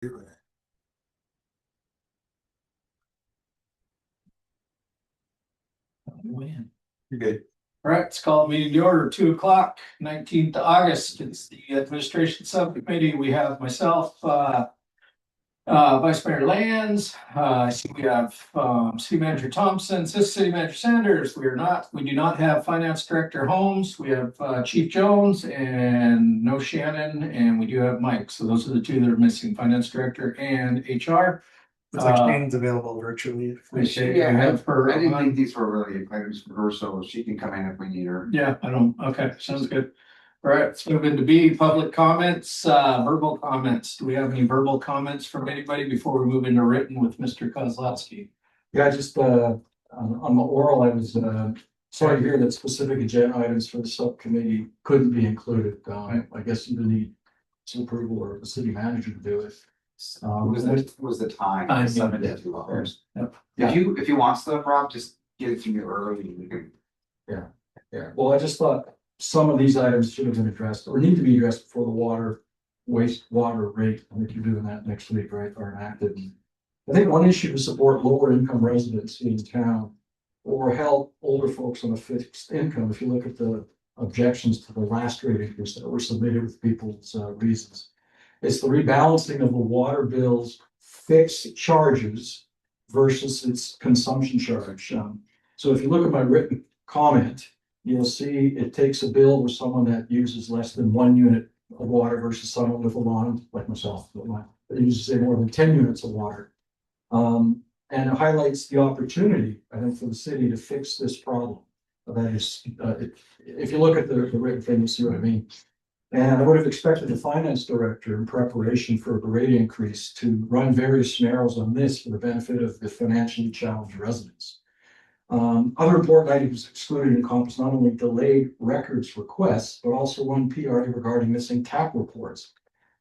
You're good. All right, let's call the meeting to order, 2 o'clock, 19th of August. It's the Administration Subcommittee. We have myself, Vice Mayor Lands. I see we have City Manager Thompson, Assistant City Manager Sanders. We do not have Finance Director Holmes. We have Chief Jones and no Shannon, and we do have Mike. So those are the two that are missing, Finance Director and HR. Looks like Shannon's available virtually. Yeah, I have her. I didn't think these were really items for her, so she can come in if we need her. Yeah, okay, sounds good. All right, let's move into B, public comments, verbal comments. Do we have any verbal comments from anybody before we move into written with Mr. Kozlowski? Yeah, just on the oral, I was sorry to hear that specific agenda items for the subcommittee couldn't be included. I guess you would need some approval or the city manager to do it. Was the time 7 to 2 hours? Yep. If you want stuff, Rob, just get it to me early. We can. Yeah. Well, I just thought some of these items should have been addressed or need to be addressed before the wastewater rate. I think you're doing that next week, right? Are enacted. I think one issue to support lower income residents in town or help older folks on a fixed income. If you look at the objections to the last rate increase that were submitted with people's reasons. It's the rebalancing of the water bill's fixed charges versus its consumption charge. So if you look at my written comment, you'll see it takes a bill with someone that uses less than 1 unit of water versus someone with a lawn like myself that uses say more than 10 units of water. And it highlights the opportunity, I think, for the city to fix this problem. That is, if you look at the written thing, you see what I mean. And I would have expected the finance director in preparation for the rate increase to run various scenarios on this for the benefit of the financially challenged residents. Other important items excluded encompass not only delayed records requests, but also one PRA regarding missing TAP reports.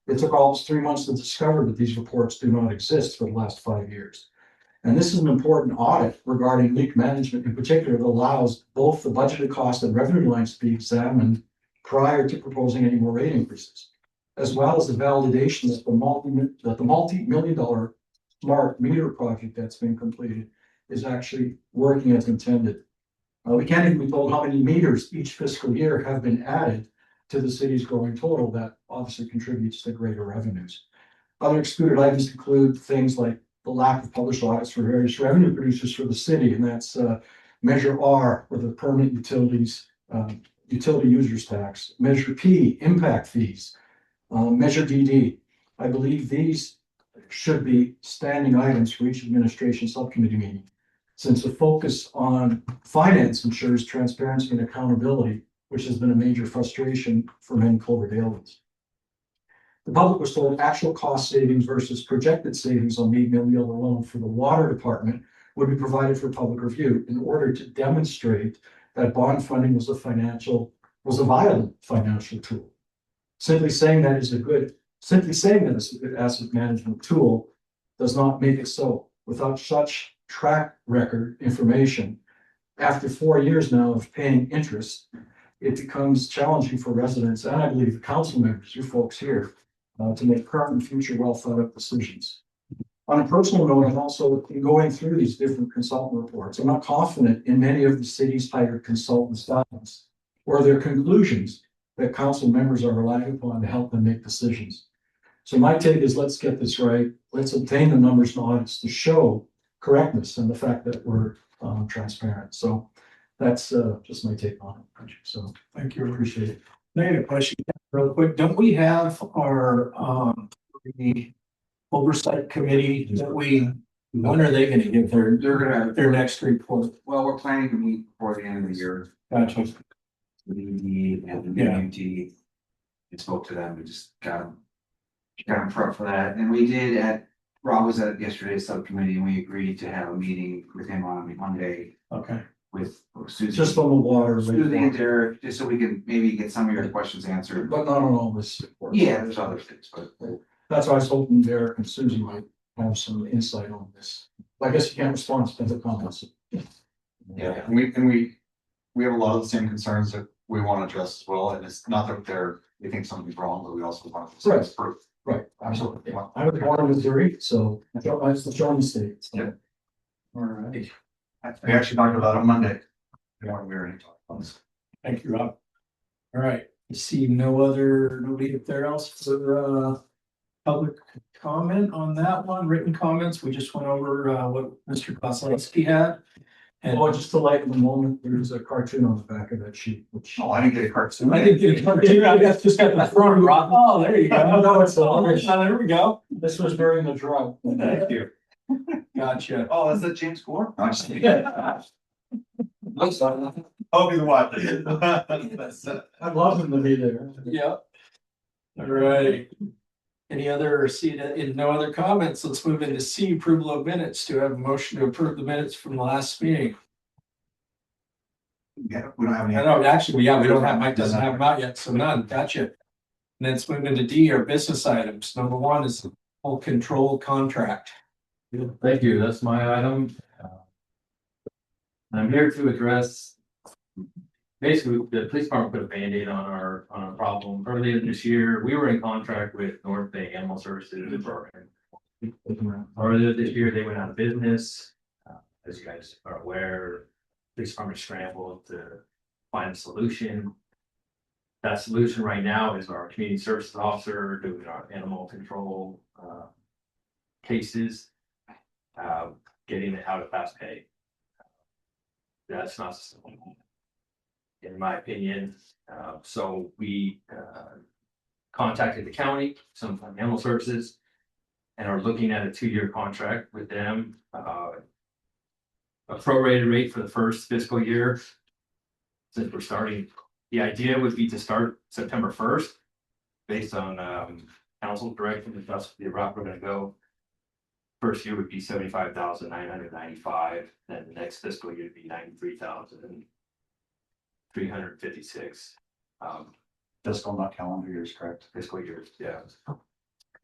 It took almost 3 months to discover that these reports do not exist for the last 5 years. And this is an important audit regarding leak management in particular that allows both the budgeted cost and revenue lines to be examined prior to proposing any more rate increases, as well as the validation that the multi-million-dollar smart meter project that's been completed is actually working as intended. We can't even be told how many meters each fiscal year have been added to the city's growing total that obviously contributes to greater revenues. Other excluded items include things like the lack of published audits for various revenue producers for the city, and that's Measure R, or the permanent utility users tax, Measure P, impact fees, Measure DD. I believe these should be standing items for each administration subcommittee meeting, since the focus on finance ensures transparency and accountability, which has been a major frustration for many Cloverdaleans. The public was told actual cost savings versus projected savings on the $8 million loan for the water department would be provided for public review in order to demonstrate that bond funding was a viable financial tool. Simply saying that it's a good asset management tool does not make it so. Without such track record information, after 4 years now of paying interest, it becomes challenging for residents and I believe the council members, you folks here, to make current and future well thought out decisions. On a personal note, I'm also going through these different consultant reports. I'm not confident in many of the city's hired consultants' documents or their conclusions that council members are relying upon to help them make decisions. So my take is let's get this right. Let's obtain the numbers and audits to show correctness and the fact that we're transparent. So that's just my take on it. So Thank you. Appreciate it. I had a question real quick. Don't we have our the oversight committee that when are they going to give their next report? Well, we're planning to meet before the end of the year. Gotcha. The and the MT. I spoke to them. We just got them prepped for that. And we did Rob was at yesterday's subcommittee and we agreed to have a meeting with him on Monday. Okay. With Susan. Just on the water. Susan and Derek, just so we can maybe get some of your questions answered. But not on all this. Yeah, there's other things, but that's why I was hoping Derek and Susan might have some insight on this. I guess you can't respond to the comments. Yeah, and we have a lot of the same concerns that we want to address as well. And it's not that we think something's wrong, but we also want to Right. Right, absolutely. Yeah. I was born in Missouri, so I was the Shawnee State. So. Yeah. All right. We actually talked about it on Monday. We already talked about this. Thank you, Rob. All right, you see nobody up there else for public comment on that one, written comments. We just went over what Mr. Kozlowski had. And Oh, just to lighten the moment, there's a cartoon on the back of that sheet, which. Oh, I didn't get a cartoon. I think it's just got the front rock. Oh, there you go. No, it's not. There we go. This was during the drought. Thank you. Gotcha. Oh, is that James Gore? Yeah. I'll be the one. I'd love him to be there. Yeah. All right. Any other, no other comments, let's move into C, approval of minutes. Do I have a motion to approve the minutes from the last meeting? Yeah, we don't have any. I know, actually, yeah, we don't have, Mike doesn't have them out yet, so none, gotcha. And then let's move into D, our business items. Number one is the full control contract. Thank you, that's my item. I'm here to address. Basically, the police department put a Band-Aid on our problem. Earlier this year, we were in contract with North Bay Animal Services Department. Earlier this year, they went out of business. As you guys are aware, police department scrambled to find a solution. That solution right now is our community services officer doing our animal control cases. Getting it out of fast pay. That's not sustainable, in my opinion. So we contacted the county, some animal services, and are looking at a 2-year contract with them. A prorated rate for the first fiscal year. Since we're starting, the idea would be to start September 1st, based on council direction. If that's the route we're going to go. First year would be $75,995. Then the next fiscal year would be $93,356. Fiscal, not calendar years, correct? Fiscal years, yeah.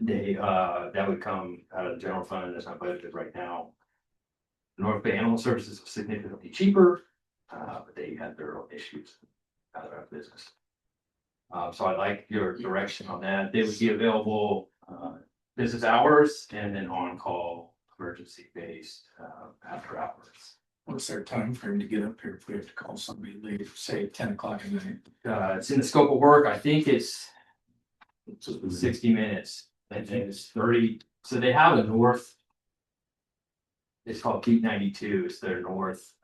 That would come out of the general fund. That's not budgeted right now. North Bay Animal Services was significantly cheaper, but they had their own issues out of our business. So I'd like your direction on that. They would be available business hours and then on-call emergency based after hours. What's their time frame to get up here if we have to call somebody late, say 10 o'clock at night? It's in the scope of work. I think it's 60 minutes. I think it's 30. So they have a north. It's called Peak 92. It's their north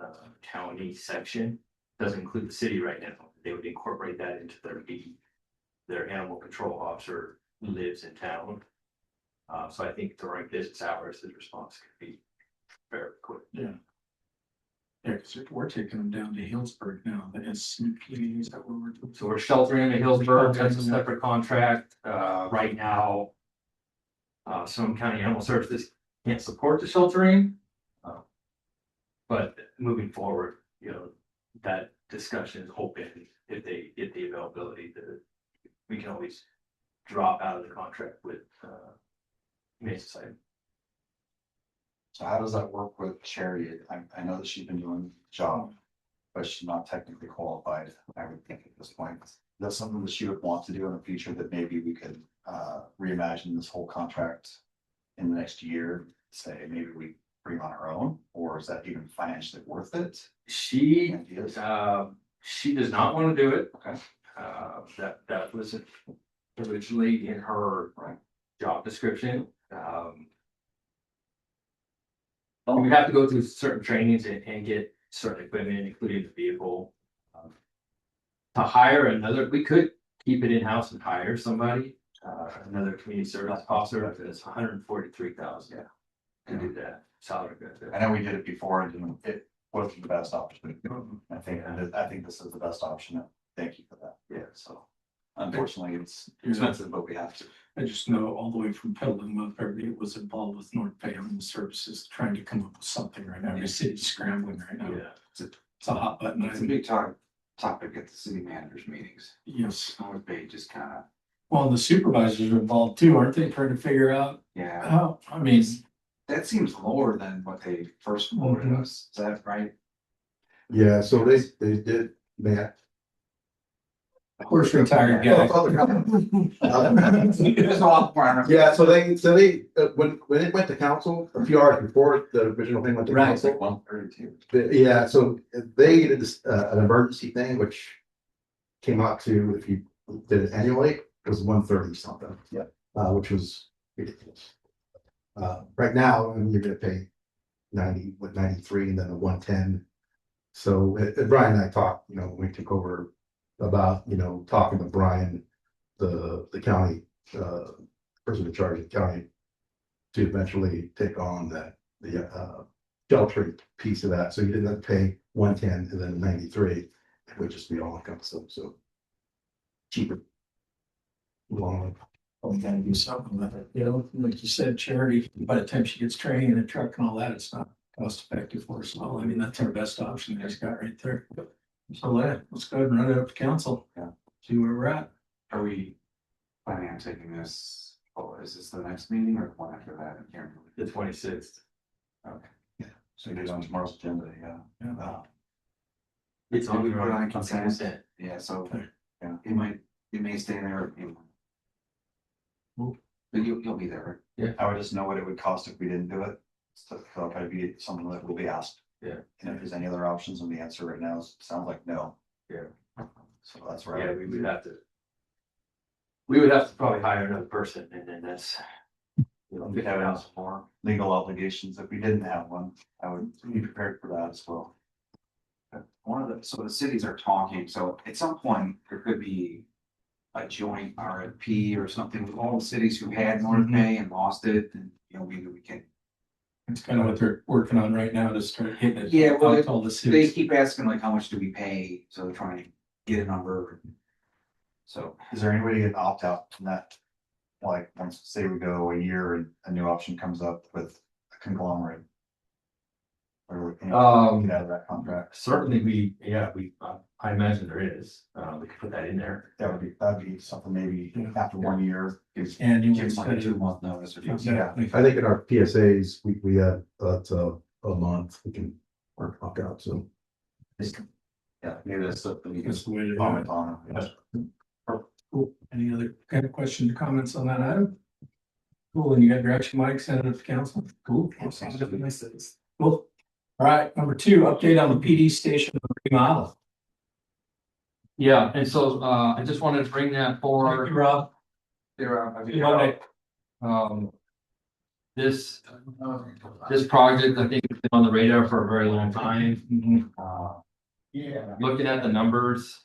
county section. Doesn't include the city right now. They would incorporate that into their B. Their animal control officer lives in town. So I think during business hours, the response could be very quick. Yeah. Yeah, because we're taking them down to Hillsburg now. That is, is that what we're doing? So we're sheltering in Hillsburg. That's a separate contract. Right now, some county animal services can't support the sheltering. But moving forward, that discussion is open. If they get the availability, we can always drop out of the contract with Humane Society. So how does that work with Charity? I know that she's been doing the job, but she's not technically qualified. I would think at this point, that's something that she would want to do in the future, that maybe we could reimagine this whole contract in the next year. Say maybe we bring on our own, or is that even financially worth it? She does not want to do it. Okay. That was originally in her job description. We have to go through certain trainings and get certain equipment, including the vehicle. To hire another, we could keep it in-house and hire somebody, another community service officer. It's $143,000 to do that. Salary benefit. I know we did it before and it wasn't the best option. I think this is the best option. Thank you for that. Yeah. So unfortunately, it's expensive, but we have to. I just know all the way from Petaluma, everybody was involved with North Bay Animal Services trying to come up with something right now. The city's scrambling right now. Yeah. It's a hot button. It's a big topic at the city managers meetings. Yes. North Bay just kind of. Well, the supervisors are involved too, aren't they? Trying to figure out Yeah. how, I mean. That seems lower than what they first quoted us. Is that right? Yeah, so they did, Matt. Horse retired guy. Yeah, so they, when it went to council, a few hours before the original thing went to Right. council. 132. Yeah, so they did this, an emergency thing, which came out to, if you did it annually, it was 130 something. Yeah. Which was ridiculous. Right now, I mean, you're gonna pay 93 and then a 110. So Brian and I talked, when we took over about, talking to Brian, the county, person in charge of the county, to eventually take on the sheltering piece of that. So you didn't have to pay 110 and then 93. It would just be all encompassing, so cheaper. Long. We gotta do something with it, like you said, charity, by the time she gets training in a truck and all that, it's not cost effective for us all. I mean, that's our best option you guys got right there. So let's go ahead and run it up to council. Yeah. See where we're at. Are we planning on taking this, is this the next meeting or one after that? I can't remember. The 26th. So you get on tomorrow's agenda, yeah. It's Did we on put it on on consent? consent. Yeah, so, Okay. yeah, it may stay there. Cool. But you'll be there, I would just know what it would cost if we didn't do it. So that'll probably be something that will be asked. Yeah. And if there's any other options, and the answer right now sounds like no. Yeah. So that's where. Yeah, we would have to. We would have to probably hire another person and then that's. We have out some more. Legal obligations, if we didn't have one, I would be prepared for that as well. so the cities are talking, so at some point, there could be a joint RFP or something with all the cities who had North Bay and lost it, and, maybe we can. It's kind of what they're working on right now to start hitting it. Yeah, well, out to all the They cities. keep asking like, how much do we pay? So they're trying to get a number. So, Is there any way to get an opt out from that? Like, once, say we go a year and a new option comes up with a conglomerate. Or we can get out of that contract. Certainly I imagine there is, we could put that in there. That'd be something maybe after 1 year. And you give like a instead of. 2-month notice or something. Exactly. I think in our PSAs, we had a month, we can work out, so. Yeah, maybe that's something you can That's the way to do it. comment on. Yeah. Cool. Any other kind of questions or comments on that item? Cool, and you got direction, Mike, send it to council. Cool. Cool. All right, number 2, update on the PD station remodel. Yeah, and so I just wanted to bring that Thank you, forward. Rob. This project, I think, has been on the radar for a very long time. Yeah. Looking at the numbers.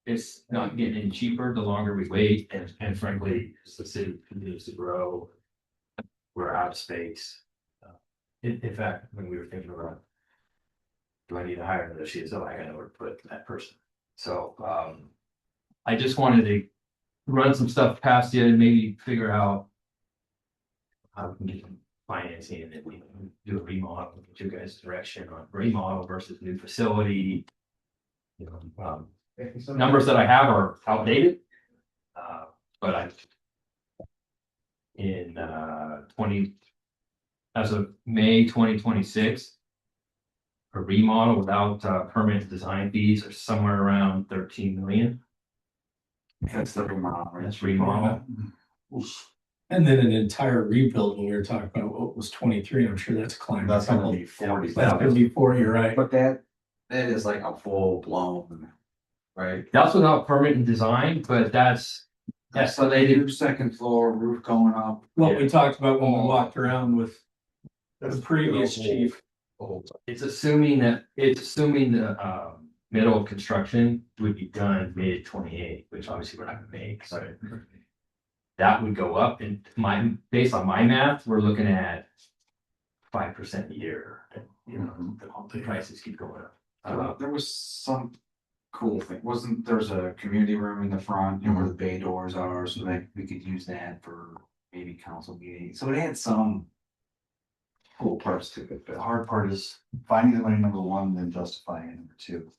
It's not getting any cheaper the longer we wait, and frankly, as the city continues to grow. We're out of space. In fact, when we were thinking about. Do I need to hire another CSO? I gotta know where to put that person. So, I just wanted to run some stuff past you and maybe figure out. How we can get some financing and then we can do a remodel, get you guys direction on remodel versus new facility. Numbers that I have are outdated. But in 20, as of May 2026. A remodel without permanent design fees are somewhere around 13 million. That's the remodel, right? That's remodel. And then an entire rebuild when we were talking about what was 23, I'm sure that's climbed. That's gonna be 40. That's gonna be 40, you're right. But that is like a full blown, right? That's without permanent design, but that's So they do second floor roof going up. What we talked about when we walked around with the previous chief. it's assuming the middle of construction would be done mid 28, which obviously we're not gonna make, so. That would go up and based on my math, we're looking at 5% a year, the prices keep going up. There was some cool thing, there's a community room in the front, where the bay doors are, so that we could use that for maybe council meetings, so it had some. Cool parts to it, The but hard part is finding the money, number 1, then justifying it, number 2.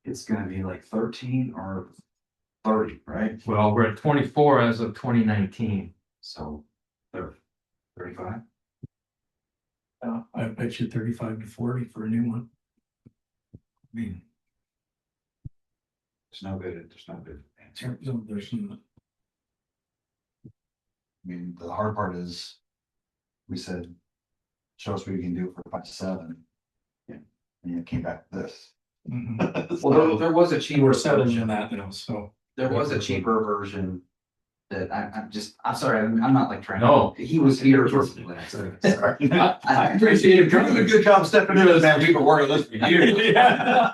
it's gonna be like 13 or 30, right? Well, we're at 24 as of 2019. So they're 35. I bet you 35 to 40 for a new one. I mean, There's no good answer. I mean, the hard part is, we said, show us what you can do for 5 to 7. Yeah. And you came back with this. Mhm. Well, there was a And cheaper we're settling version. in that now, so. There was a cheaper version. That I'm sorry, I'm not like trying. No. He was here. Sorry. I appreciate it. You're doing a good job stepping into this, man. We've been working this for years. Yeah.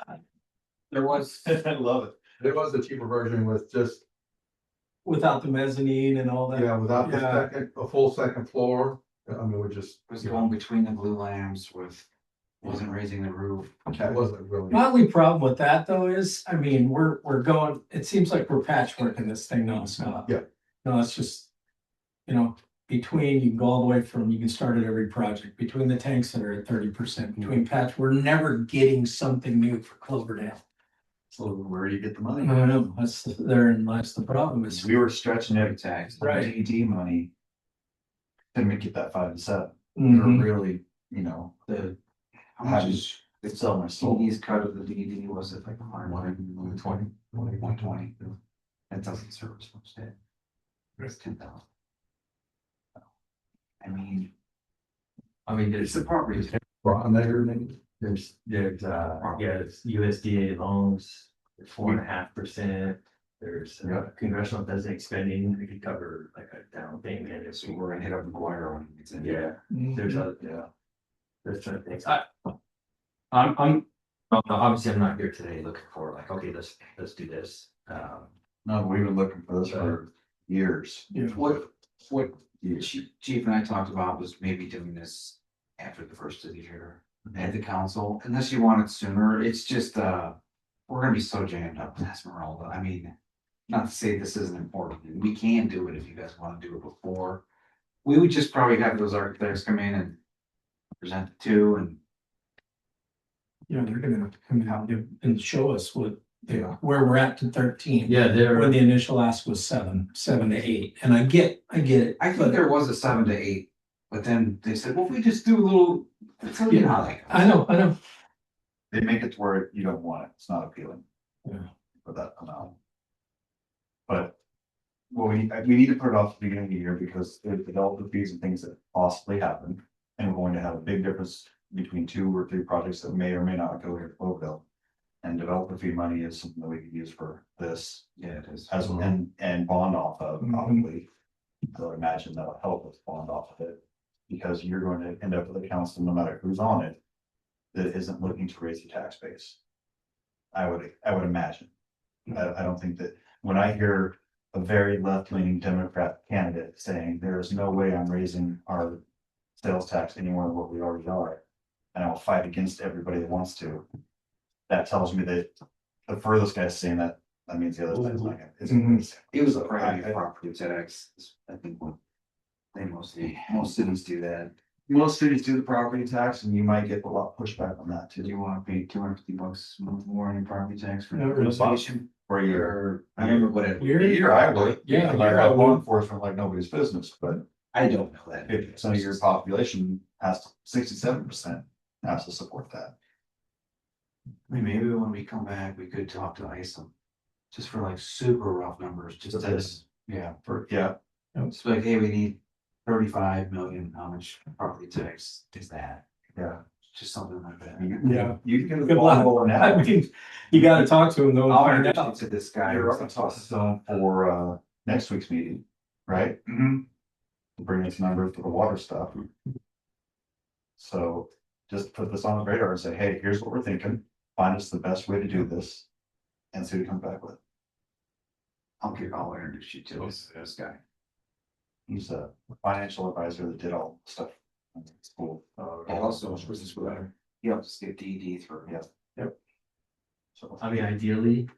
There was, I love it. There was a cheaper version with just, Without the mezzanine and all that. yeah, without the Yeah. second, a full second floor. I mean, we just, was going between the blue lamps with, wasn't raising the roof. that wasn't really. My only problem with that though is, I mean, we're going, it seems like we're patchworking this thing nonstop. Yeah. No, it's just, between, you can go all the way from, you can start at every project, between the tanks that are at 30%, between patch, we're never getting something new for Cloverdale. So where do you get the money? I know, that's, therein lies the problem is. We were stretching it Tax. Right. DD money. To make it that 5 to 7. Mhm. We're really, The, how much is it's sell my soul. CD's cut of the DD, was it like 120? 120. That doesn't service much debt. It's 10,000. I mean, there's it's the property. On there, maybe. There's, it's USDA loans, 4.5%. There's congressional designated spending, we could cover like a down payment if So we we're gonna hit up McGuire when it's in. yeah, there's other, Yeah. there's certain things. I'm, obviously I'm not here today looking for like, okay, let's do this. No, we've been looking for this for years. What Chief and I talked about was maybe doing this after the first of the year at the council, unless you want it sooner. It's just, we're gonna be so jammed up with Esmeralda. I mean, not to say this isn't important, and we can do it if you guys wanna do it before. We would just probably have those architects come in and present the two and They're gonna have to come out and show us what, Yeah. where we're at to 13. Yeah, When the initial ask was 7 to 8, and I get it. I think but- there was a 7 to 8, but then they said, well, if we just do a little, so you know how that goes. I know. They make it to where you don't want it. It's not appealing. Yeah. For that amount. But. Well, we need to put it off the beginning of the year because the development fees and things that possibly happen. And we're going to have a big difference between 2 or 3 projects that may or may not go here at Cloverdale. And development fee money is something that we could use for this Yeah, it is. as and bond off of, Mhm. probably. I would imagine that'll help us bond off of it. Because you're going to end up with a council, no matter who's on it, that isn't looking to raise the tax base. I would imagine. I don't think that, when I hear a very left-leaning Democrat candidate saying, there is no way I'm raising our sales tax any more than what we already are. And I'll fight against everybody that wants to. That tells me that the furthest guy's saying that, that means the other side's not gonna. It was a So, private property tax, I think, most cities do that. Most cities do the property tax and you might get a lot of pushback on that Do too. you wanna pay $250 more on your property tax for Not really. station? For a year. Or, I remember what it, Weird. Year I would. Yeah, Like year I law would. enforcement like nobody's business, but I don't know that. 50% of your population has to, 67% has to support that. I mean, maybe when we come back, we could talk to ISOM, just for like super rough numbers, just this, yeah. It's like, hey, we need 35 million, how much property tax is that? Yeah. Just something like that. Yeah. You can. Good luck. I mean, you gotta talk to him though. and I'll find introduce out. you to this guy. You're up to talk to someone for next week's meeting, right? Mhm. Bring us numbers for the water stuff. So just put this on the radar and say, hey, here's what we're thinking, find us the best way to do this. And see what he comes back with. I'll introduce you to this guy. He's a financial advisor that did all the stuff. in School. He also was with the school. He helped us get DD through. Yeah. So, I mean, ideally.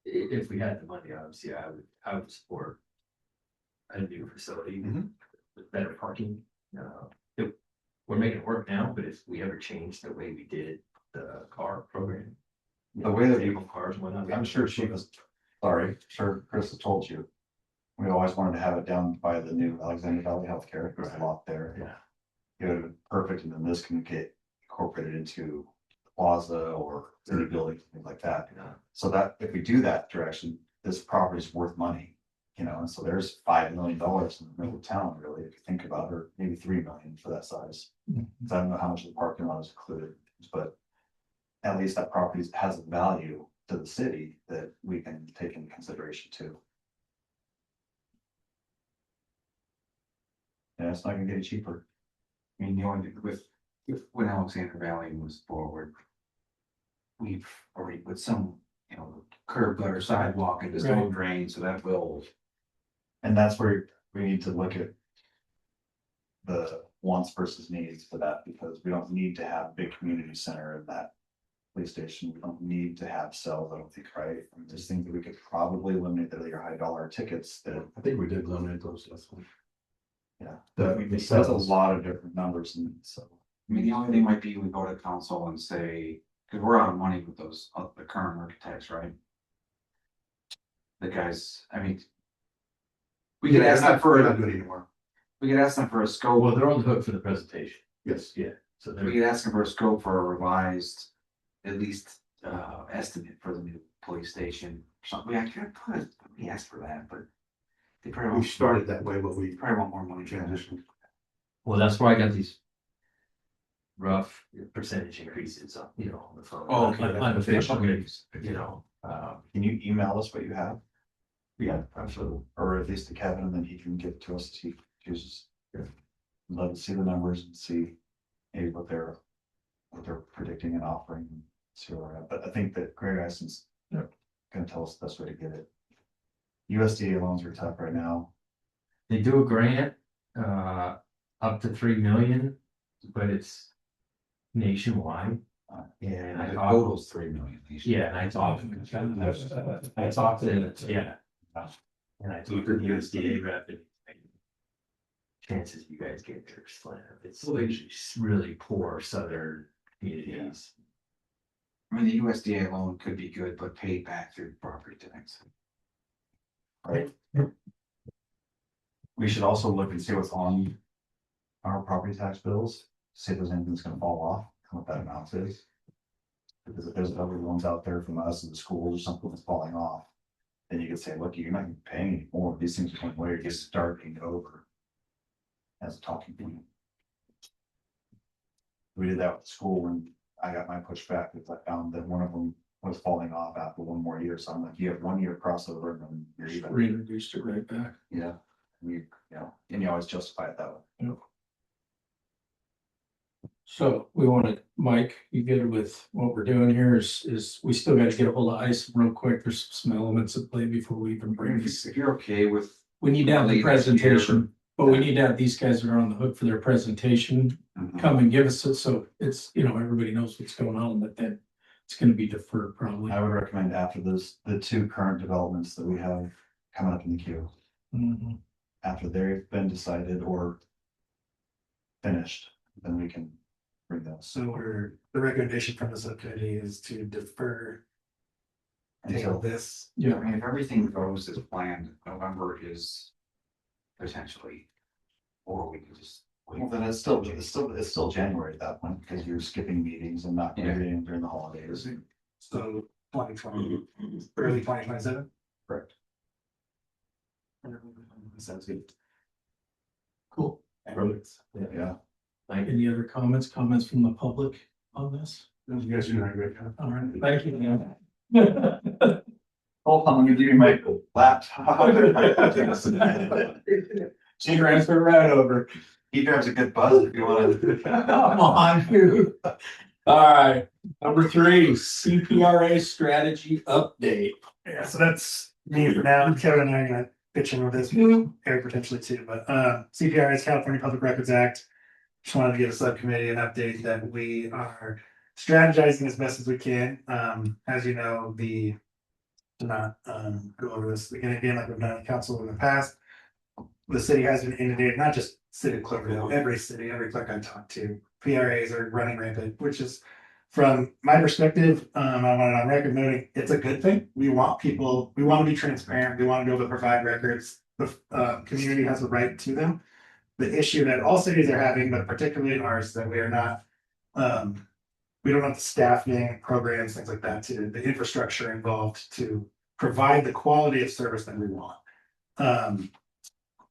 If we had the money, obviously, I would support. A new facility Mhm. with better parking, we're making it work now, but if we ever change the way we did the car program. The way that we- vehicle cars and whatnot. I'm sure she was, sure Chris has told you. We always wanted to have it down by the new Alexander Valley Healthcare, there's a lot there. Yeah. It would have been perfect, and then this can get incorporated into the plaza or city buildings, things like that. So that if we do that direction, this property is worth money, you know, and so there's $5 million in the middle of town, really, if you think about it, or maybe 3 million for that size. 'Cause I don't know how much of the parking lot is included, but at least that property has a value to the city that we can take into consideration too. Yeah, it's not gonna get any cheaper. I mean, the only, when Alexander Valley moves forward. We've already put some, you know, curb gutter sidewalk into stone drain, so that will. And that's where we need to look at the wants versus needs for that, because we don't need to have big community center in that police station. We don't need to have cells, I don't think, right? I mean, there's things that we could probably eliminate that are your high dollar tickets that, I think we did eliminate those last one. yeah. The That's a cells. lot of different numbers, and so. I mean, the only thing might be we go to council and say, because we're out of money with those, the current architects, right? The guys, I mean. We could ask them We're not for, good anymore. we could ask them for a scope. Well, they're on the hook for the presentation. Yes. Yeah, so We they're, could ask them for a scope for a revised, at least, estimate for the new police station. Something, I could put, we asked for that, but. They probably We want, started that way, but we probably want more money. transitioned. well, that's why I got these rough percentage increases on, you know, on the phone. Oh, okay. Unofficial, you know, Can you email us what you have? Yeah, absolutely, or at least to Kevin, and then he can give it to us as he chooses. Love to see the numbers and see maybe what they're predicting and offering, and see where we're at. But I think that Greg Ison's gonna tell us the best way to get it. USDA loans are tough right now. they do a grant, up to 3 million, but it's nationwide. And I The talked, total's 3 million. yeah, and I talked to, and I talked to, yeah. And I talked to the USDA rep, and chances you guys get there slim. It's really poor southern communities. I mean, the USDA loan could be good, but paid back through property tax. Right. We should also look and see what's on our property tax bills, see if there's anything that's gonna fall off, and what that amount is. Because if there's other loans out there from us and the schools or something that's falling off, then you could say, look, you're not paying anymore, these things are going away, you're just starting over. As a talking point. We did that with the school when I got my pushback, because I found that one of them was falling off after one more year, so I'm like, you have 1 year crossover and then you're even. Reintroduced it right back. Yeah, you know, and you always justify it that way. So we wanted, Mike, you good with what we're doing here is we still gotta get a hold of ICE real quick. There's some elements at play before we even bring these. If you're okay with. We need to have the Late next year. presentation, but we need to have these guys that are on the hook for their presentation come and give us it, so it's, you know, everybody knows what's going on, but then it's gonna be deferred probably. I would recommend after those, the two current developments that we have coming up in the queue, Mhm. after they've been decided or finished, then we can bring those. So the recommendation from the subcommittee is to defer. Table Until, this. I mean, if everything goes as planned, November is potentially, or we can just. wait. well, then it's still January at that point, because you're skipping meetings and not Yeah. meeting during the holidays. So 2020, early 2027. Correct. Sounds good. Cool. Yeah, Any other comments from the public on this? You guys are doing a great job. All right, thank you, man. hold on, let me give you my laptop. She transferred right over. He drives a good bus if you want to. Come on, dude. All right, number 3, CPRA strategy update. Yeah, so that's me for now. Kevin and I are gonna pitch in with this, Eric potentially too, but CPR is California Public Records Act. Just wanted to give a subcommittee an update that we are strategizing as best as we can. As you know, to not go over this again like we've done in council in the past. The city has been inundated, not just city of Cloverdale, every city, every clerk I talked to, PRAs are running rampant, which is from my perspective, I want it on record noting, it's a good thing. We want people, we want to be transparent, we want to be able to provide records. The community has a right to them. The issue that all cities are having, but particularly ours, that we are not we don't have the staffing, programs, things like that, to the infrastructure involved to provide the quality of service that we want.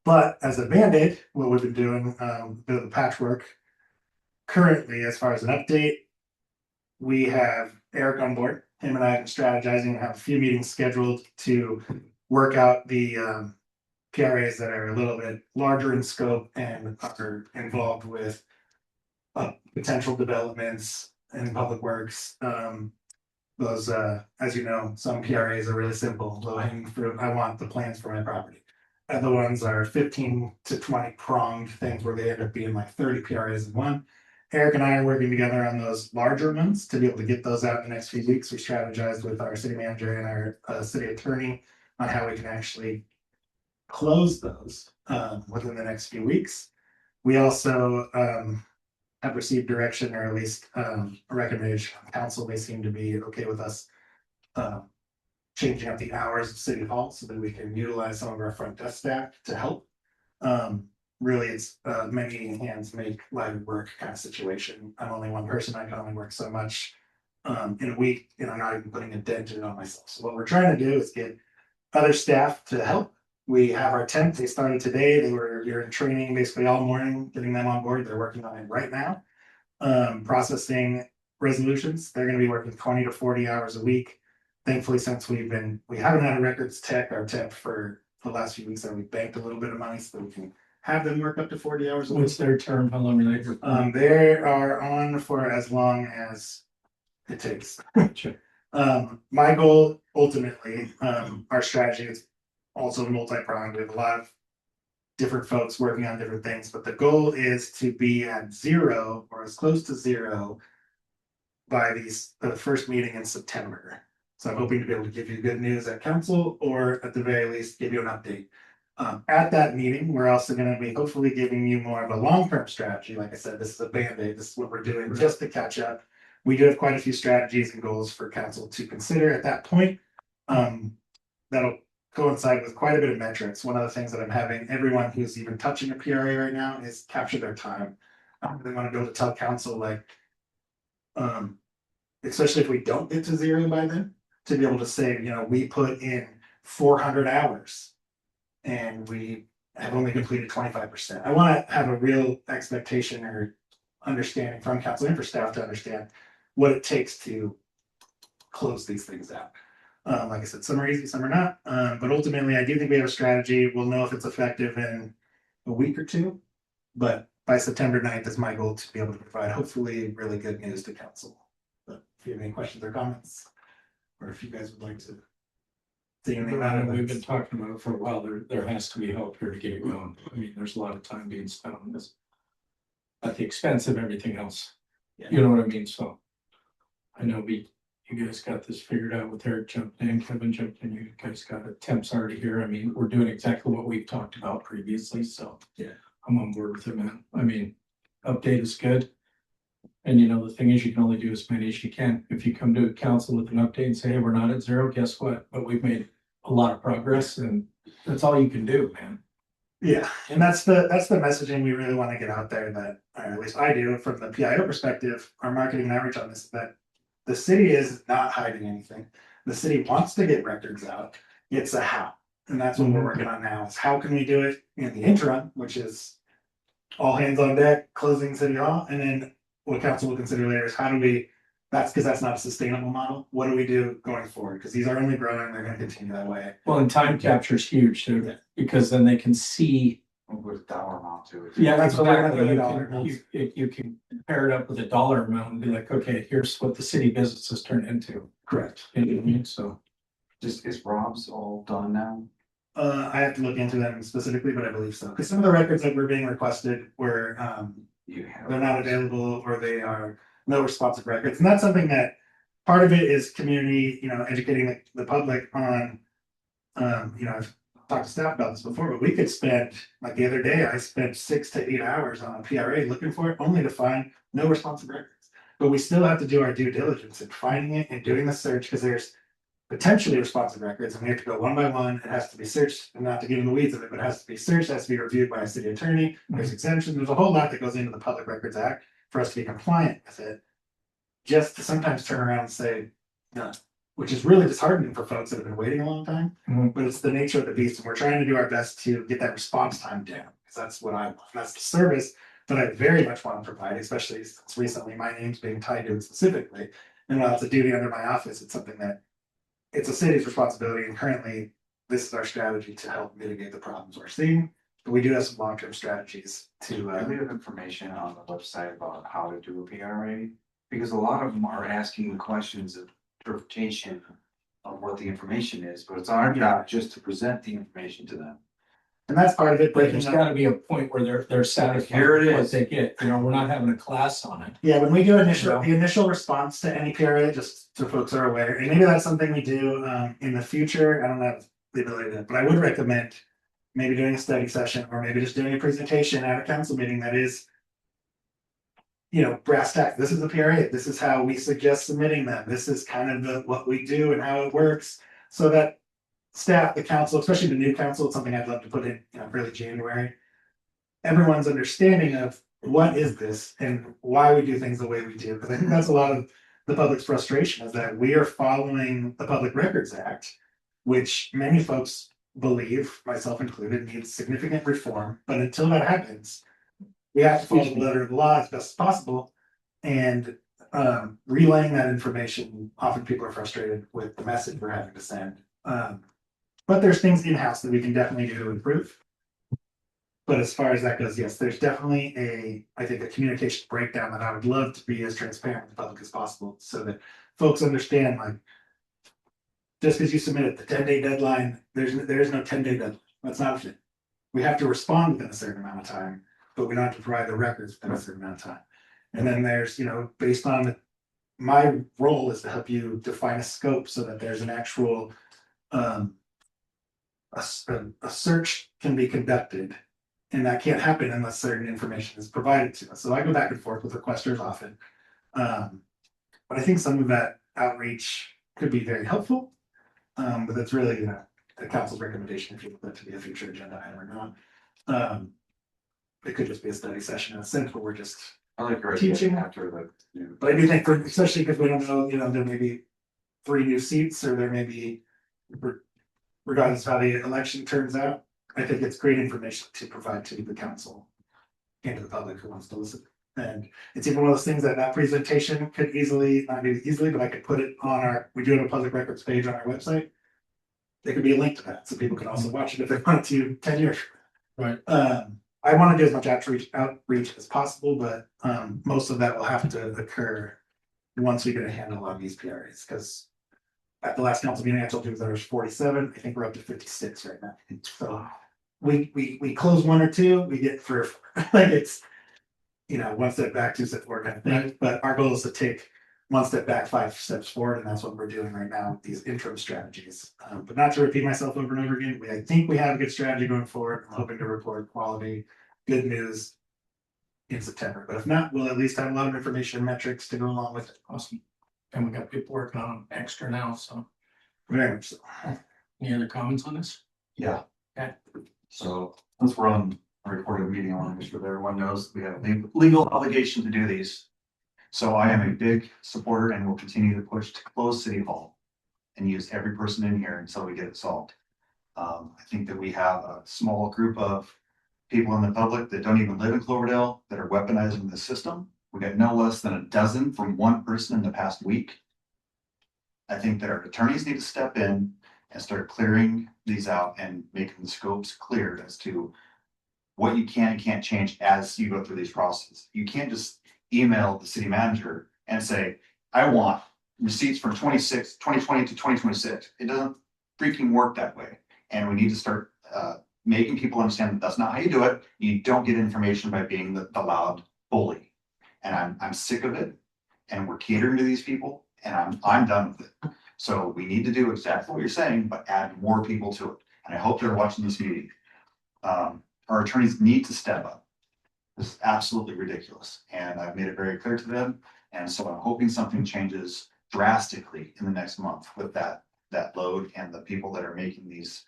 But as a Band-Aid, what we've been doing, the patchwork currently, as far as an update, we have Eric on board. Him and I have been strategizing and have a few meetings scheduled to work out the PRAs that are a little bit larger in scope and are involved with potential developments in public works. Those, as you know, some PRAs are really simple, low hanging fruit. I want the plans for my property. Other ones are 15 to 20 pronged things where they end up being like 30 PRAs in one. Eric and I are working together on those larger ones to be able to get those out in the next few weeks. We strategized with our city manager and our city attorney on how we can actually close those within the next few weeks. We also have received direction, or at least a recommendation from council. They seem to be okay with us changing up the hours of city hall so that we can utilize some of our front desk staff to help. Really, it's many hands make light work kind of situation. I'm only one person. I can only work so much in a week, and I'm not even putting a dent in it on myself. So what we're trying to do is get other staff to help. We have our temps. They started today. You're in training basically all morning, getting them on board. They're working on it right now. Processing resolutions. They're going to be working 20 to 40 hours a week. Thankfully, since we haven't had a records tech, our temp for the last few weeks, and we banked a little bit of money so that we can have them work up to 40 hours a week. What's their term? How long are they? They are on for as long as it takes. My goal ultimately, our strategy is also multi-pronged. We have a lot of different folks working on different things, but the goal is to be at zero or as close to zero by the first meeting in September. So I'm hoping to be able to give you good news at council, or at the very least give you an update. At that meeting, we're also going to be hopefully giving you more of a long-term strategy. Like I said, this is a Band-Aid. This is what we're doing just to catch up. We do have quite a few strategies and goals for council to consider at that point. That'll coincide with quite a bit of metrics. One of the things that I'm having everyone who's even touching a PRA right now is capture their time. They want to be able to tell council, like, especially if we don't get to zero by then, to be able to say, we put in 400 hours and we have only completed 25%. I want to have a real expectation or understanding from council and for staff to understand what it takes to close these things out. Like I said, some are easy, some are not. But ultimately, I do think we have a strategy. We'll know if it's effective in a week or two. But by September 9th is my goal, to be able to provide hopefully really good news to council. But if you have any questions or comments, or if you guys would like to say anything about it. We've been talking about it for a while. There has to be help here to get it going. I mean, there's a lot of time being spent on this at the expense of everything else. Yeah. You know what I mean? So I know you guys got this figured out with Eric jumped in, Kevin jumped in, you guys got attempts already here. I mean, we're doing exactly what we've talked about previously, so yeah, I'm on board with it, man. I mean, update is good. And the thing is, you can only do as many as you can. If you come to council with an update and say, hey, we're not at zero, guess what? But we've made a lot of progress, and that's all you can do, man. Yeah, and that's the messaging we really want to get out there, that, or at least I do from the PIO perspective, our marketing and outreach on this, that the city is not hiding anything. The city wants to get records out. It's a how. And that's what we're working on now, is how can we do it in the interim, which is all hands on deck, closing city hall. And then what council will consider later is how do we, that's because that's not a sustainable model. What do we do going forward? Because these are only growing, they're going to continue that way. Well, and time capture is huge too, because then they can see. With dollar amount to it. Yeah, That's what we're gonna exactly. do. You can compare it up with a dollar amount and be like, okay, here's what the city business has turned into. Correct. You know what I mean? So Is Rob's all done now? I have to look into them specifically, but I believe so. Because some of the records that were being requested were they're not available, or they are no responsive records. And that's something that part of it is community, educating the public on, I've talked to staff about this before, but we could spend, like the other day, I spent 6 to 8 hours on a PRA looking for it, only to find no responsive records. But we still have to do our due diligence in finding it and doing the search, because there's potentially responsive records, and we have to go one by one. It has to be searched, and not to get in the weeds of it, but it has to be searched, it has to be reviewed by a city attorney. There's exemptions. There's a whole lot that goes into the Public Records Act for us to be compliant with it. just to sometimes turn around and say, no, which is really disheartening for folks that have been waiting a long time. Mhm. But it's the nature of the beast, and we're trying to do our best to get that response time down, because that's what I want. That's the service that I very much want to provide, especially since recently my name's being tied to it specifically. And while it's a duty under my office, it's something that it's a city's responsibility, and currently this is our strategy to help mitigate the problems we're seeing. But we do have some long-term strategies to, Do we have information on the website about how to do a PRA? Because a lot of them are asking the questions of interpretation of what the information is, but it's our job just to present the information to them. and that's part of it. But Breaking there's up. gotta be a point where they're satisfied Here it with what is. they get, you know, we're not having a class on it. Yeah, when we do Yeah. the initial response to any PRA, just so folks are aware, and maybe that's something we do in the future. I don't have the ability to, but I would recommend maybe doing a study session, or maybe just doing a presentation at a council meeting that is, you know, brass tacks. This is the PRA. This is how we suggest submitting them. This is kind of what we do and how it works, so that staff, the council, especially the new council, it's something I'd love to put in, you know, early January. Everyone's understanding of what is this and why we do things the way we do. Because I think that's a lot of the public's frustration, is that we are following the Public Records Act, which many folks believe, myself included, needs significant reform. But until that happens, we have to follow the letter of the law as best as possible. And relaying that information, often people are frustrated with the message we're having to send. But there's things in-house that we can definitely do to improve. But as far as that goes, yes, there's definitely I think a communication breakdown that I would love to be as transparent with the public as possible, so that folks understand, like, just because you submitted the 10-day deadline, there is no 10-day deadline. That's not it. We have to respond within a certain amount of time, but we don't have to provide the records within a certain amount of time. And then there's, you know, based on my role is to help you define a scope, so that there's an actual a search can be conducted, and that can't happen unless certain information is provided to us. So I go back and forth with requesters often. But I think some of that outreach could be very helpful. But that's really, you know, the council's recommendation, if you want that to be a future agenda item or not. It could just be a study session in a sense, where we're just, I like your Teaching. idea after the. You know, but I do think, especially because we don't know, you know, there may be 3 new seats, or there may be, regardless of how the election turns out, I think it's great information to provide to the council and to the public who wants to listen. And it's even one of those things that presentation could easily, not maybe easily, but I could put it on we do have a public records page on our website. There could be a link to that, so people can also watch it if they want to 10 years. Right. I want to do as much outreach as possible, but most of that will have to occur once we get a handle on these PRAs, because at the last council meeting, I told you there was 47. I think we're up to 56 right now. So we close 1 or 2, we get 3 or 4. Like, it's, you know, 1 step back, 2 steps forward kind of thing. But our goal is to take 1 step back, 5 steps forward, and that's what we're doing right now with these interim strategies. But not to repeat myself over and over again, I think we have a good strategy going forward. I'm hoping to report quality, good news in September. But if not, we'll at least have a lot of information and metrics to go along with it. Awesome. And we got people working on extra now, so Very much so. any other comments on this? Yeah. Okay. So since we're on a recorded meeting, I want to make sure that everyone knows we have a legal obligation to do these. So I am a big supporter and will continue to push to close City Hall and use every person in here until we get it solved. I think that we have a small group of people in the public that don't even live in Cloverdale that are weaponizing the system. We got no less than a dozen from 1 person in the past week. I think that our attorneys need to step in and start clearing these out and making the scopes clear as to what you can and can't change as you go through these processes. You can't just email the city manager and say, I want receipts from 2020 to 2026. It doesn't freaking work that way. And we need to start making people understand that that's not how you do it. You don't get information by being the loud bully. And I'm sick of it. And we're catering to these people, and I'm done with it. So we need to do exactly what you're saying, but add more people to it. And I hope they're watching this meeting. Our attorneys need to step up. This is absolutely ridiculous. And I've made it very clear to them. And so I'm hoping something changes drastically in the next month with that load and the people that are making these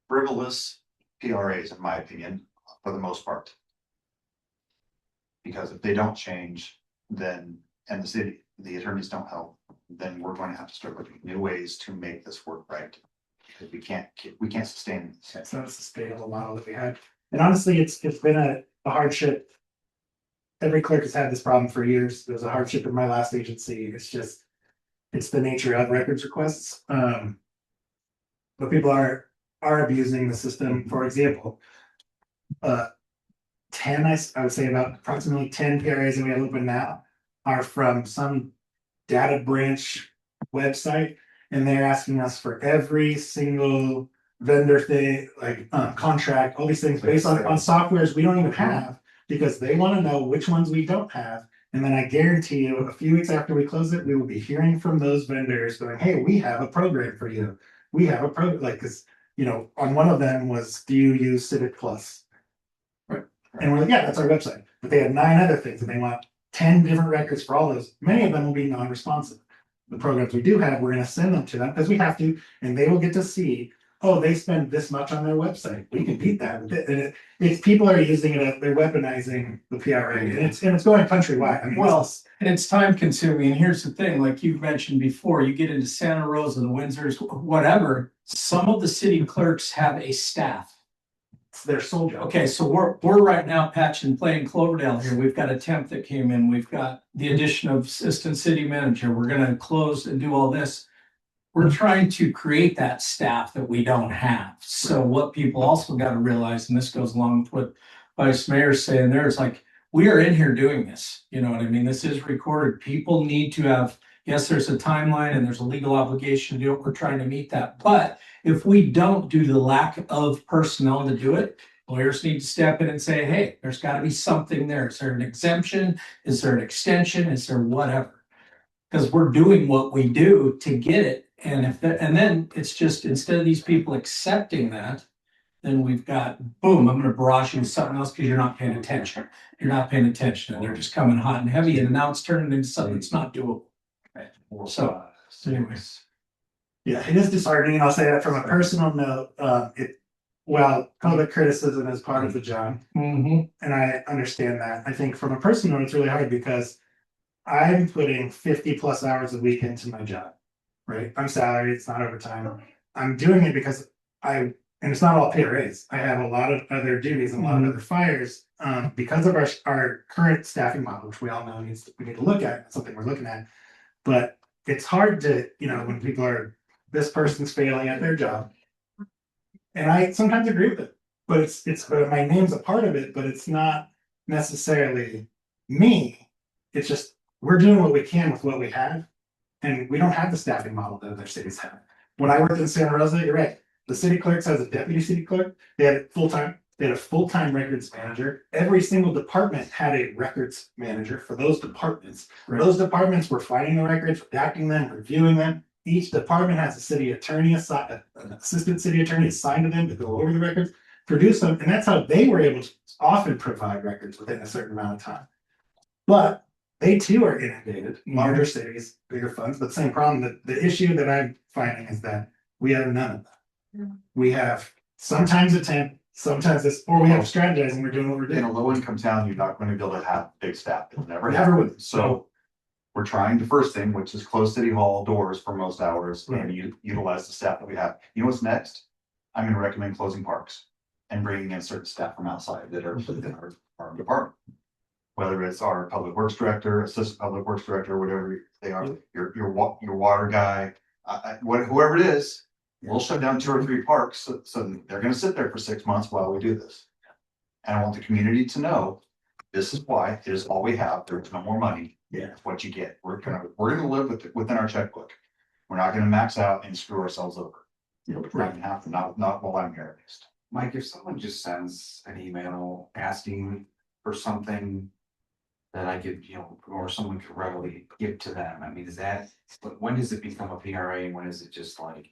frivolous PRAs, in my opinion, for the most part. Because if they don't change, then and the attorneys don't help, then we're going to have to start looking at new ways to make this work right. Because we can't sustain this. It's not a sustainable model that we had. And honestly, it's been a hardship. Every clerk has had this problem for years. It was a hardship in my last agency. It's the nature of records requests. But people are abusing the system. For example, 10, I would say about approximately 10 PRAs that we have open now are from some data branch website, and they're asking us for every single vendor thing, like contract, all these things based on softwares we don't even have, because they want to know which ones we don't have. And then I guarantee you, a few weeks after we close it, we will be hearing from those vendors going, "Hey, we have a program for you. We have a program," like, because on one of them was, "Do you use Civic Plus?" Right. And we're like, "Yeah, that's our website." But they had 9 other things, and they want 10 different records for all those. Many of them will be non-responsive. The programs we do have, we're going to send them to them because we have to, and they will get to see, oh, they spend this much on their website. We can beat that. And it's people are using it, they're weaponizing the PRA, and it's going countrywide. I mean, Well, and it's time consuming. And here's the thing, like you mentioned before, you get into Santa Rosa, the Windsors, whatever. Some of the city clerks have a staff. it's their sole job. Okay, so we're right now patching playing Cloverdale here. We've got a temp that came in. We've got the addition of assistant city manager. We're gonna close and do all this. We're trying to create that staff that we don't have. So what people also got to realize, and this goes along with what Vice Mayor's saying there, is like, we are in here doing this. You know what I mean? This is recorded. People need to have, yes, there's a timeline and there's a legal obligation to do it. We're trying to meet that. But if we don't, due to the lack of personnel to do it, lawyers need to step in and say, hey, there's got to be something there. Is there an exemption? Is there an extension? Is there whatever? Because we're doing what we do to get it. And and then it's just, instead of these people accepting that, then we've got, boom, I'm going to barrage you with something else because you're not paying attention. You're not paying attention, and they're just coming hot and heavy, and now it's turning into something that's not doable. So, anyways. Yeah, it is disheartening. I'll say that from a personal note. Public criticism is part of the job, and I understand that. I think from a personal note, it's really hard because I'm putting 50 plus hours a week into my job. Right, I'm salaried. It's not overtime. I'm doing it because and it's not all pay raise. I have a lot of other duties and a lot of other fires because of our current staffing model, which we all know we need to look at. It's something we're looking at, but it's hard to when people are, this person's failing at their job, and I sometimes agree with it. But it's my name's a part of it, but it's not necessarily me. It's just we're doing what we can with what we have. And we don't have the staffing model that other cities have. When I worked in Santa Rosa, you're right. The city clerks has a deputy city clerk. They had a full-time records manager. Every single department had a records manager for those departments. Right. Those departments were finding the records, redacting them, reviewing them. Each department has a city attorney assigned, an assistant city attorney assigned to them to go over the records, produce them, and that's how they were able to often provide records within a certain amount of time. But they too are inundated, larger cities, bigger funds, but same problem. The issue that I'm finding is that we have none of that. We have sometimes a temp, sometimes this, or we have strategizing, we're doing what we're doing. In a low income town, you're not going to be able to have big staff. It'll never Never happen. would. So we're trying the first thing, which is close city hall doors for most hours and utilize the staff that we have. You know what's next? I'm going to recommend closing parks and bringing in certain staff from outside that are within our department. Whether it's our public works director, assistant public works director, whatever they are, your water guy, whoever it is, we'll shut down 2 or 3 parks. So they're going to sit there for 6 months while we do this. And I want the community to know this is why it is all we have. There's no more money. Yeah, it's what you get. We're gonna live within our checkbook. We're not going to max out and screw ourselves over. We're not going to have to. Not while I'm here, at least. Mike, if someone just sends an email asking for something that I could, or someone could readily give to them, I mean, when does it become a PRA and when is it just like?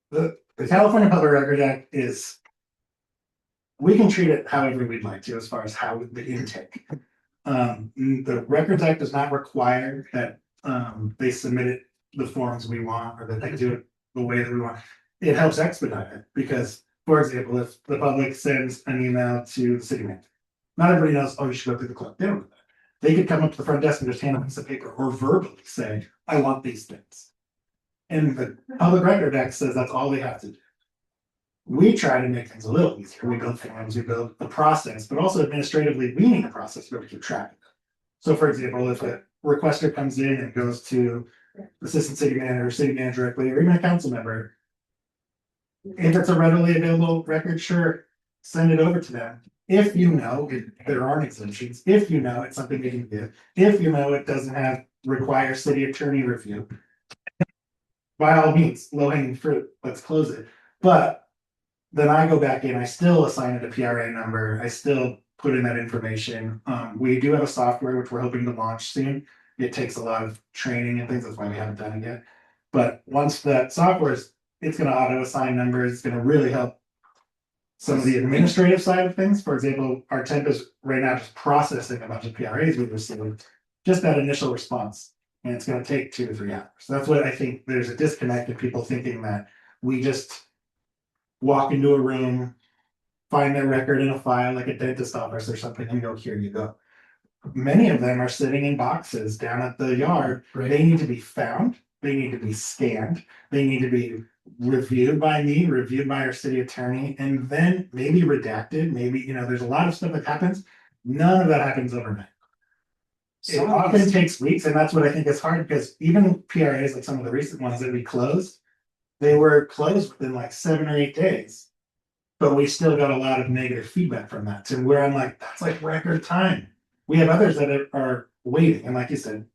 The California Public Record Act is, we can treat it however we'd like to as far as how the intake. The Records Act does not require that they submit the forms we want or that they do it the way that we want. It helps expedite it because, for example, if the public sends an email to the city manager, not everybody knows, oh, you should go through the clerk. They don't know that. They could come up to the front desk and just hand a piece of paper or verbally say, I want these things. And the public record act says that's all they have to do. We try to make things a little easier. We build forms, we build a process, but also administratively, we need a process to be able to keep track of it. So for example, if a requester comes in and goes to assistant city manager directly, or even a council member, if it's a readily available record, sure, send it over to them. If you know there aren't exemptions, if you know it's something they can give, if you know it doesn't require city attorney review, by all means, low hanging fruit, let's close it. But then I go back in, I still assign it a PRA number, I still put in that information. We do have a software which we're hoping to launch soon. It takes a lot of training and things, that's why we haven't done it yet. But once that software is, it's gonna auto assign numbers, it's gonna really help some of the administrative side of things. For example, our temp is right now just processing a bunch of PRAs we've received, just that initial response. And it's gonna take 2 to 3 hours. So that's what I think, there's a disconnect of people thinking that we just walk into a room, find their record in a file like a dentist office or something, and go, here you go. Many of them are sitting in boxes down at the yard. Right. They need to be found, they need to be scanned, they need to be reviewed by me, reviewed by our city attorney, and then maybe redacted, maybe, there's a lot of stuff that happens. None of that happens overnight. It often takes weeks, and that's what I think is hard, because even PRAs, like some of the recent ones that we closed, they were closed within like 7 or 8 days. But we still got a lot of negative feedback from that, to where I'm like, that's like record time. We have others that are waiting, and like you said,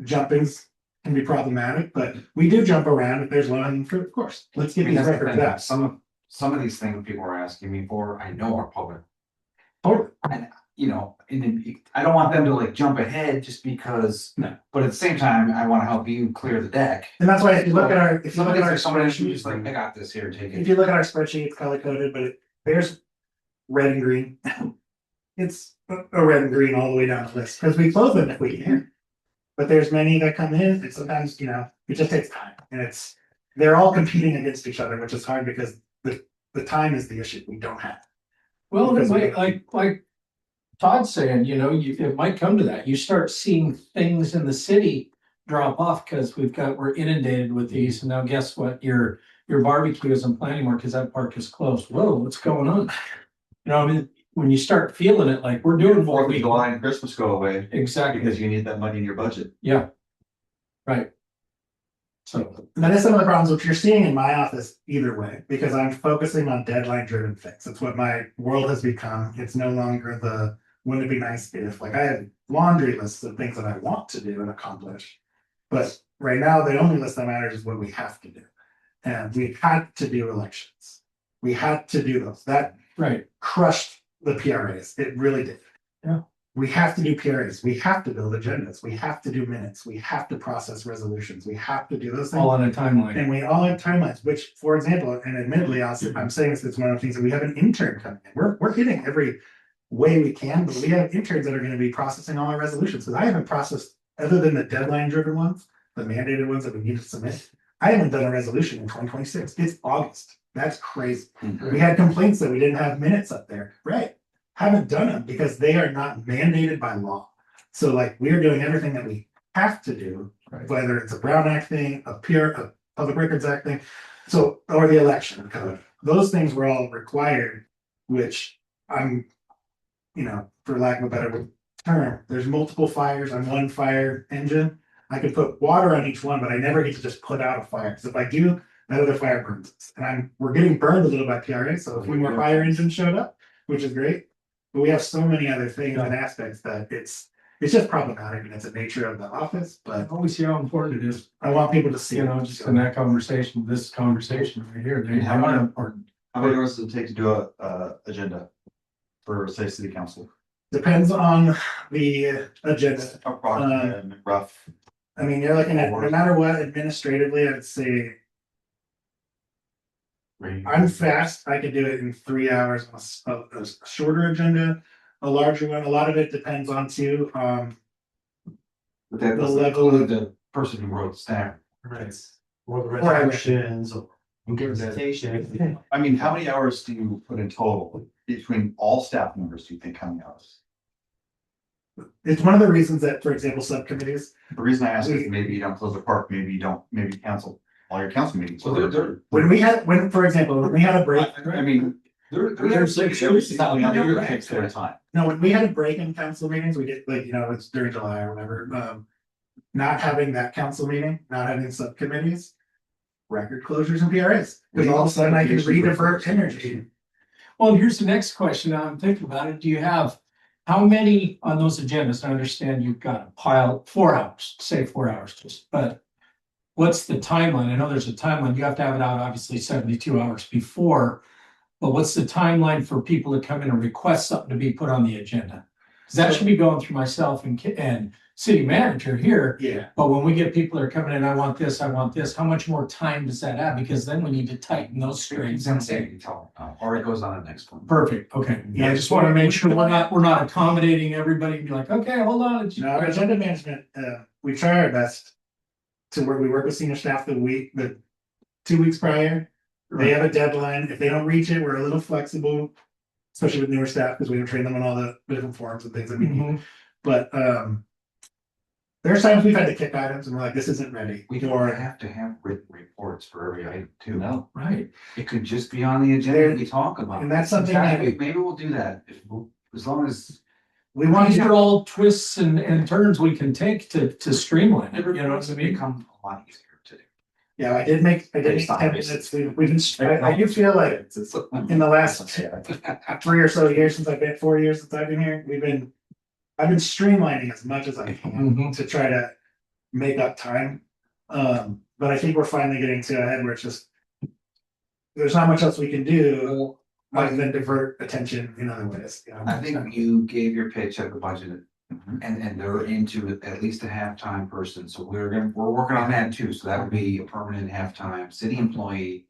jumpings can be problematic, but we do jump around if there's low hanging fruit, of course. Let's get these That's the records thing, out. some of these things people are asking me for, I know are public. Totally. And, and I don't want them to like jump ahead just because. No. But at the same time, I wanna help you clear the deck. And that's why if you look at our, Some of these are someone who's just like, I got this here, take if it. you look at our spreadsheet, it's color coded, but there's red and green. It's a red and green all the way down the list, because we close them if we can. But there's many that come in, and sometimes, it just takes time, and they're all competing against each other, which is hard because the time is the issue we don't have. Well, Because we- like Todd's saying, it might come to that. You start seeing things in the city drop off because we're inundated with these. And now guess what? Your barbecue isn't planning more because that park is closed. Whoa, what's going on? When you start feeling it, like we're doing what we July and Christmas go away exactly. because you need that money in your budget. Yeah. Right. So That is some of the problems which you're seeing in my office either way, because I'm focusing on deadline driven things. That's what my world has become. It's no longer wouldn't it be nice if, like, I have laundry lists of things that I want to do and accomplish. But right now, the only list that matters is what we have to do. And we had to do elections. We had to do those. That right. crushed the PRAs. It really did. Yeah. We have to do PRAs. We have to build agendas. We have to do minutes. We have to process resolutions. We have to do those things. All on a timeline. And we all have timelines, which, for example, and admittedly, I'm saying this, it's one of the things that we have an intern coming in. We're hitting every way we can, but we have interns that are going to be processing all our resolutions. Because I haven't processed, other than the deadline driven ones, the mandated ones that we need to submit, I haven't done a resolution in 2026. It's August. That's crazy. We had complaints that we didn't have minutes up there. Right. Haven't done them because they are not mandated by law. So like we're doing everything that we have to do, Right. whether it's a Brown Act thing, a Public Records Act thing, or the election code. Those things were all required, which I'm, for lack of a better term, there's multiple fires on one fire engine. I could put water on each one, but I never get to just put out a fire. Because if I do, that other fire burns us. And we're getting burned a little by PRA. So a few more fire engines showed up, which is great. But we have so many other things and aspects that it's just problematic, and it's the nature of the office. But I always see how important it is. I want people to see, Just in that conversation, this conversation right here, they How are many- important. How many hours does it take to do a agenda for, say, city council? depends on the agenda. Approximate, rough. I mean, you're looking at, no matter what, administratively, I'd say I'm fast. I could do it in 3 hours on a shorter agenda, a larger one. A lot of it depends on too. But that The doesn't level include the person who wrote the staff. Right. Or the Right. resolutions, or implementation. I mean, how many hours do you put in total between all staff members, do you think, how many hours? It's one of the reasons that, for example, subcommittees, The reason I ask is maybe you don't close the park, maybe you don't, maybe cancel all your council meetings. So they're, for example, when we had a break, I mean, There's like it's not like it takes their time. no, when we had a break in council meetings, we did like, it's during July or whatever, not having that council meeting, not having subcommittees, record closures and PRAs, because all of a sudden I can re-divert energy. Well, here's the next question. Now I'm thinking about it. Do you have, how many on those agendas? I understand you've got a pile, 4 hours, say 4 hours just, but what's the timeline? I know there's a timeline. You have to have it out obviously 72 hours before, but what's the timeline for people to come in and request something to be put on the agenda? Because that should be going through myself and city manager here. Yeah. But when we get people that are coming in, I want this, how much more time does that add? Because then we need to tighten those strings and say, Or it goes on the next one. perfect, okay. Yeah, I just want to make sure we're not accommodating everybody and be like, okay, hold on. No, our agenda management, we try our best to work, we work with senior staff the 2 weeks prior. They have a deadline. If they don't reach it, we're a little flexible, especially with newer staff, because we don't train them on all the different forms and things that we need. Mhm. But there's times we've had to kick items and we're like, this isn't ready. We don't have to have written reports for every item too. No. Right. It could just be on the agenda we talk about. And that's something that Maybe we'll do that, as long as. we want These to are all twists and turns we can take to streamline it, you know what I mean? Become a lot easier to do. Yeah, I did make 10 minutes. We've been, I do feel like in the last 3 or so years since I've been, 4 years since I've been here, I've been streamlining as much as I can to try to make up time. But I think we're finally getting to a head where it's just, there's not much else we can do other than divert attention in other ways. I think you gave your pitch at the budget. And they're into at least a half-time person, so we're working on that too, so that would be a permanent half-time city employee.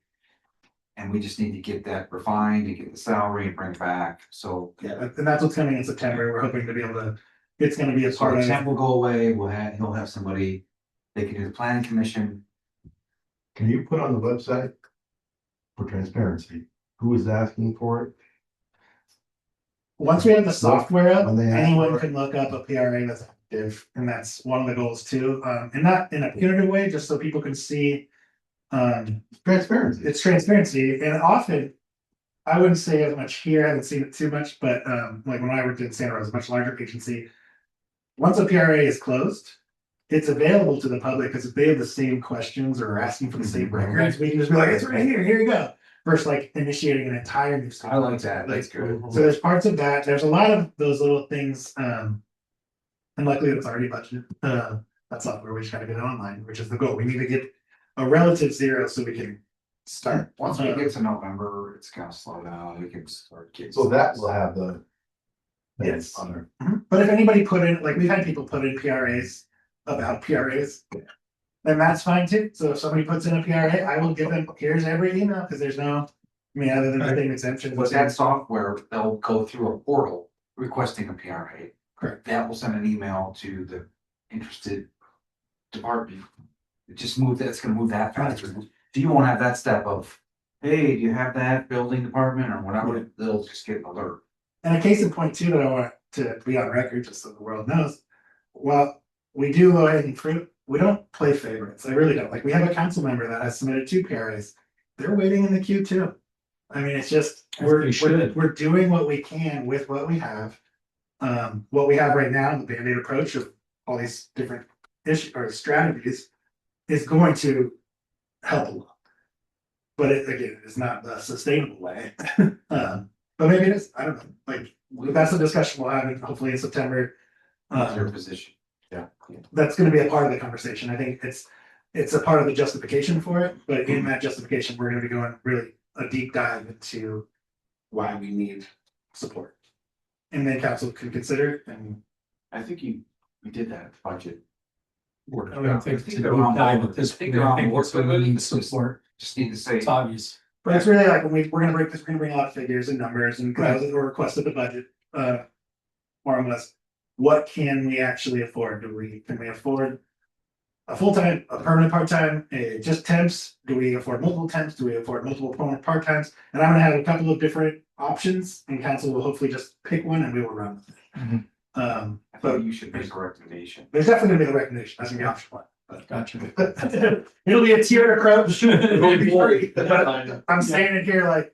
And we just need to get that refined and get the salary and bring it back, so. Yeah, and that's what's coming in September. We're hoping to be able to, it's gonna be a So part the of. temp will go away, he'll have somebody, they can do the planning commission. can you put on the website for transparency, who is asking for it? Once we have the software up, When they ask anyone for it. can look up a PRA that's active, and that's one of the goals too. And not in a punitive way, just so people can see. Transparency. It's transparency, and often, I wouldn't say as much here, I haven't seen it too much, but like when I worked in Santa Rosa, a much larger agency. Once a PRA is closed, it's available to the public, because if they have the same questions or are asking for the same records, we can just be like, it's right here you go. Versus like initiating an entire new. I like that, that's good. So there's parts of that, there's a lot of those little things, and luckily it's already budgeted, that's software, we just gotta get it online, which is the goal, we need to get a relative zero so we can start. Once we get to November, it's gonna slow down, we can start getting. So that will have the. Yes. On there. But if anybody put in, like, we've had people put in PRAs about PRAs, then that's fine too, so if somebody puts in a PRA, I will give them, here's every email, because there's no. I mean, other than the thing exemptions. With that software, they'll go through a portal requesting a PRA. Correct. That will send an email to the interested department. It's gonna move that faster. So you won't have that step of, hey, do you have that building department or whatever, they'll just get an alert. And a case in point too, that I want to be on record, just so the world knows, well, we do low hanging fruit, we don't play favorites, I really don't, like, we have a council member that has submitted 2 PRAs, they're waiting in the queue too. I mean, it's just, we're doing what we can with what we have. What we have right now, the Band-Aid approach of all these different issues or strategies is going to help a lot. But it, again, it's not the sustainable way. But maybe it is, I don't know, like, that's a discussion we'll have hopefully in September. Your position. That's gonna be a part of the conversation, I think it's a part of the justification for it, but in that justification, we're gonna be going really a deep dive into why we need support. And then council can consider it, and I think we did that budget. I don't think to deep dive at this point, I think it's gonna need support, Just need to say. it's obvious. but it's really like when we're gonna break this, we're gonna bring a lot of figures and numbers and or requested the budget, more or less. What can we actually afford? Can we afford a full-time, a permanent part-time, just temps? Do we afford multiple temps? Do we afford multiple permanent part-times? And I'm gonna have a couple of different options, and council will hopefully just pick one and we will run with it. I But think you should make a recommendation. there's definitely gonna be a recommendation. That's gonna be option one. But Gotcha. it'll be a tiered approach. It'll be free. But Yeah. I'm saying it here like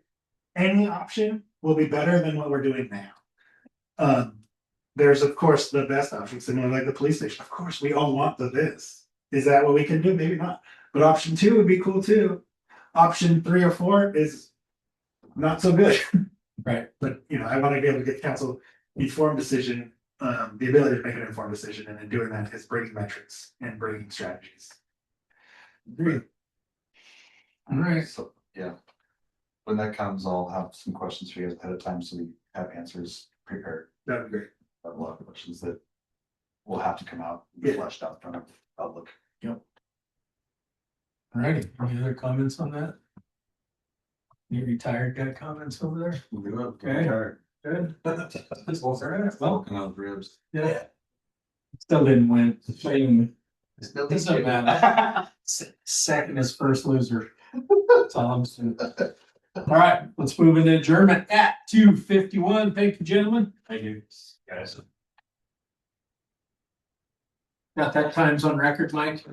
any option will be better than what we're doing now. There's of course the best option, similar like the police station. Of course, we all want the this. Is that what we can do? Maybe not. But option 2 would be cool too. Option 3 or 4 is not so good. Right. But you know, I want to be able to get council informed decision, the ability to make an informed decision, and in doing that is bringing metrics and bringing strategies. All right. So, yeah. When that comes, I'll have some questions for you guys ahead of time, so we have answers prepared. That'd be great. I have a lot of questions that will have to come out, and be Yeah. fleshed out in front of the public. All righty. Any other comments on that? Any retired guy comments over there? Okay. Good. All right. Well, Walking out of ribs. yeah. Still didn't win. Doesn't matter. Second is first loser. That's all I'm saying. All right, let's move into adjournment at 2:51. Thank you, gentlemen. Thank you, guys. Got that times on record, Mike?